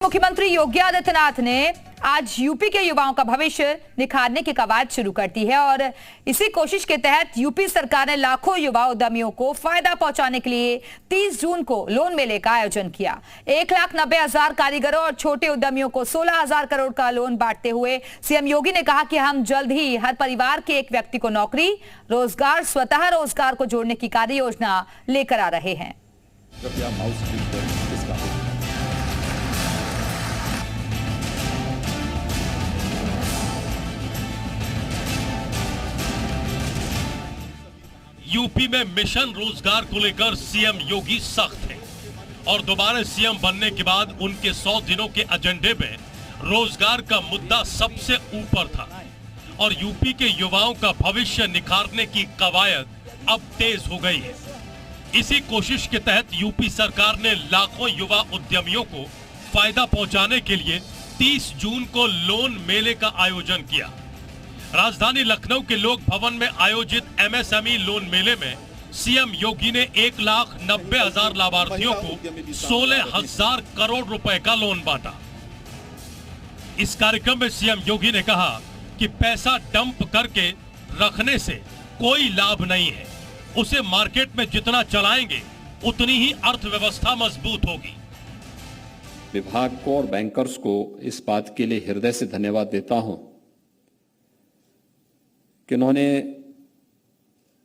मुख्यमंत्री योगी आदित्यनाथ ने आज यूपी के युवाओं का भविष्य निखारने की कवायद शुरू कर दी है और इसी कोशिश के तहत यूपी सरकार ने लाखों युवा उद्यमियों को फायदा पहुंचाने के लिए 30 जून को लोन मेले का आयोजन किया। 1,90,000 कारीगरों और छोटे उद्यमियों को 16,000 करोड़ का लोन बांटते हुए सीएम योगी ने कहा कि हम जल्द ही हर परिवार के एक व्यक्ति को नौकरी, रोजगार, स्वतः रोजगार को जोड़ने की कार्य योजना लेकर आ रहे हैं। यूपी में मिशन रोजगार को लेकर सीएम योगी सख्त हैं और दोबारा सीएम बनने के बाद उनके 100 दिनों के एजेंडे में रोजगार का मुद्दा सबसे ऊपर था और यूपी के युवाओं का भविष्य निखारने की कवायद अब तेज हो गई है। इसी कोशिश के तहत यूपी सरकार ने लाखों युवा उद्यमियों को फायदा पहुंचाने के लिए 30 जून को लोन मेले का आयोजन किया। राजधानी लखनऊ के लोक भवन में आयोजित एमएसएमई लोन मेले में सीएम योगी ने 1,90,000 लाभार्थियों को 16,000 करोड़ रुपए का लोन बांटा। इस कार्यक्रम में सीएम योगी ने कहा कि पैसा डंप करके रखने से कोई लाभ नहीं है, उसे मार्केट में जितना चलाएंगे उतनी ही अर्थव्यवस्था मजबूत होगी। विभाग को और बैंकर्स को इस बात के लिए हृदय से धन्यवाद देता हूं कि उन्होंने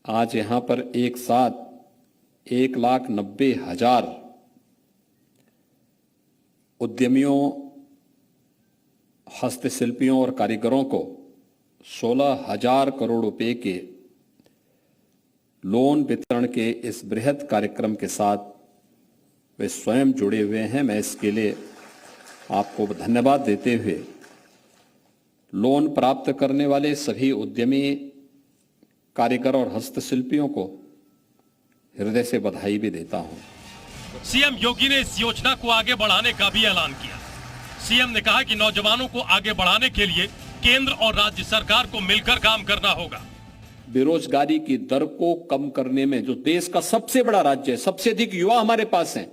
आज यहां पर एक साथ 1,90,000 उद्यमियों, हस्तशिल्पियों और कारीगरों को 16,000 करोड़ रुपए के लोन वितरण के इस बृहद कार्यक्रम के साथ वे स्वयं जुड़े हुए हैं। मैं इसके लिए आपको धन्यवाद देते हुए लोन प्राप्त करने वाले सभी उद्यमी, कारीगर और हस्तशिल्पियों को हृदय से बधाई भी देता हूं। सीएम योगी ने इस योजना को आगे बढ़ाने का भी ऐलान किया। सीएम ने कहा कि नौजवानों को आगे बढ़ाने के लिए केंद्र और राज्य सरकार को मिलकर काम करना होगा। बेरोजगारी की दर को कम करने में जो देश का सबसे बड़ा राज्य है, सबसे अधिक युवा हमारे पास हैं,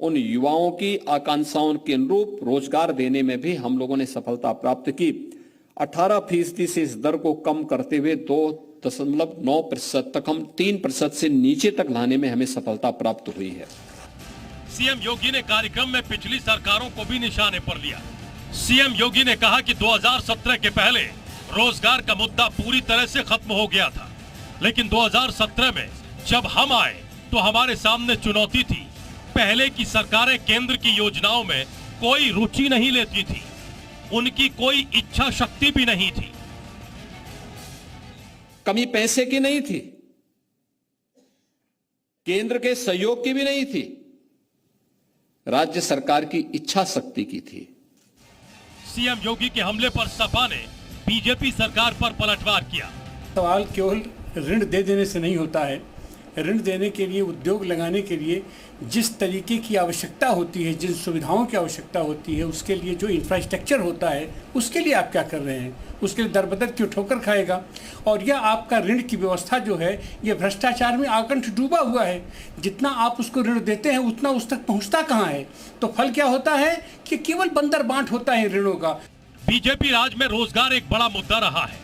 उन युवाओं की आकांक्षाओं के अनुरूप रोजगार देने में भी हम लोगों ने सफलता प्राप्त की। 18% से इस दर को कम करते हुए 2.9% तक हम 3% से नीचे तक लाने में हमें सफलता प्राप्त हुई है। सीएम योगी ने कार्यक्रम में पिछली सरकारों को भी निशाने पर लिया। सीएम योगी ने कहा कि 2017 के पहले रोजगार का मुद्दा पूरी तरह से खत्म हो गया था, लेकिन 2017 में जब हम आए तो हमारे सामने चुनौती थी। पहले की सरकारें केंद्र की योजनाओं में कोई रुचि नहीं लेती थी, उनकी कोई इच्छा शक्ति भी नहीं थी। कमी पैसे की नहीं थी, केंद्र के सहयोग की भी नहीं थी, राज्य सरकार की इच्छा शक्ति की थी। सीएम योगी के हमले पर सपा ने बीजेपी सरकार पर पलटवार किया। सवाल केवल ऋण दे देने से नहीं होता है। ऋण देने के लिए, उद्योग लगाने के लिए जिस तरीके की आवश्यकता होती है, जिन सुविधाओं की आवश्यकता होती है, उसके लिए जो इंफ्रास्ट्रक्चर होता है, उसके लिए आप क्या कर रहे हैं? उसके लिए दर-बदर क्यों ठोकर खाएगा? और यह आपका ऋण की व्यवस्था जो है, ये भ्रष्टाचार में आकंठ डूबा हुआ है। जितना आप उसको ऋण देते हैं उतना उस तक पहुँचता कहाँ है? तो फल क्या होता है कि केवल बंदर बांट होता है ऋणों का। बीजेपी राज में रोजगार एक बड़ा मुद्दा रहा है।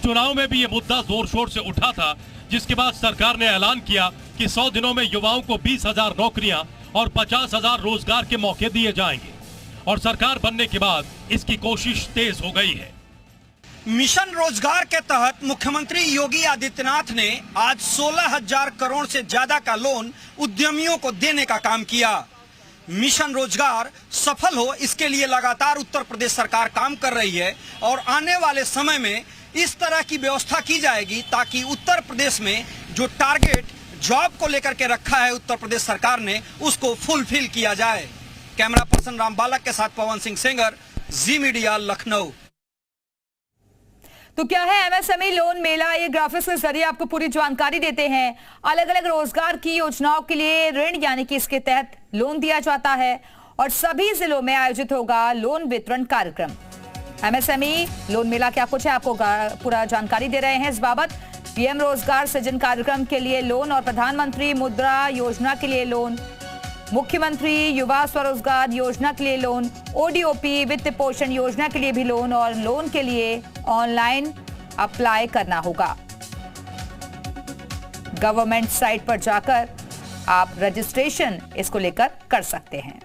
चुनाव में भी ये मुद्दा जोर शोर से उठा था, जिसके बाद सरकार ने ऐलान किया कि 100 दिनों में युवाओं को 20,000 नौकरियां और 50,000 रोजगार के मौके दिए जाएंगे और सरकार बनने के बाद इसकी कोशिश तेज हो गई है। मिशन रोजगार के तहत मुख्यमंत्री योगी आदित्यनाथ ने आज 16,000 करोड़ से ज्यादा का लोन उद्यमियों को देने का काम किया। मिशन रोजगार सफल हो, इसके लिए लगातार उत्तर प्रदेश सरकार काम कर रही है और आने वाले समय में इस तरह की व्यवस्था की जाएगी ताकि उत्तर प्रदेश में जो टारगेट जॉब को लेकर के रखा है उत्तर प्रदेश सरकार ने, उसको फुलफिल किया जाए। कैमरा पर्सन राम बालक के साथ पवन सिंह सेंगर, जी मीडिया, लखनऊ। तो क्या है एमएसएमई लोन मेला? ये ग्राफिक्स के जरिए आपको पूरी जानकारी देते हैं। अलग अलग रोजगार की योजनाओं के लिए ऋण यानी कि इसके तहत लोन दिया जाता है और सभी जिलों में आयोजित होगा लोन वितरण कार्यक्रम। एमएसएमई लोन मेला क्या कुछ है, आपको पूरा जानकारी दे रहे हैं इस बाबत। पीएम रोजगार सृजन कार्यक्रम के लिए लोन और प्रधानमंत्री मुद्रा योजना के लिए लोन, मुख्यमंत्री युवा स्वरोजगार योजना के लिए लोन, ओडीओपी वित्त पोषण योजना के लिए भी लोन, और लोन के लिए ऑनलाइन अप्लाई करना होगा। गवर्नमेंट साइट पर जाकर आप रजिस्ट्रेशन इसको लेकर कर सकते हैं।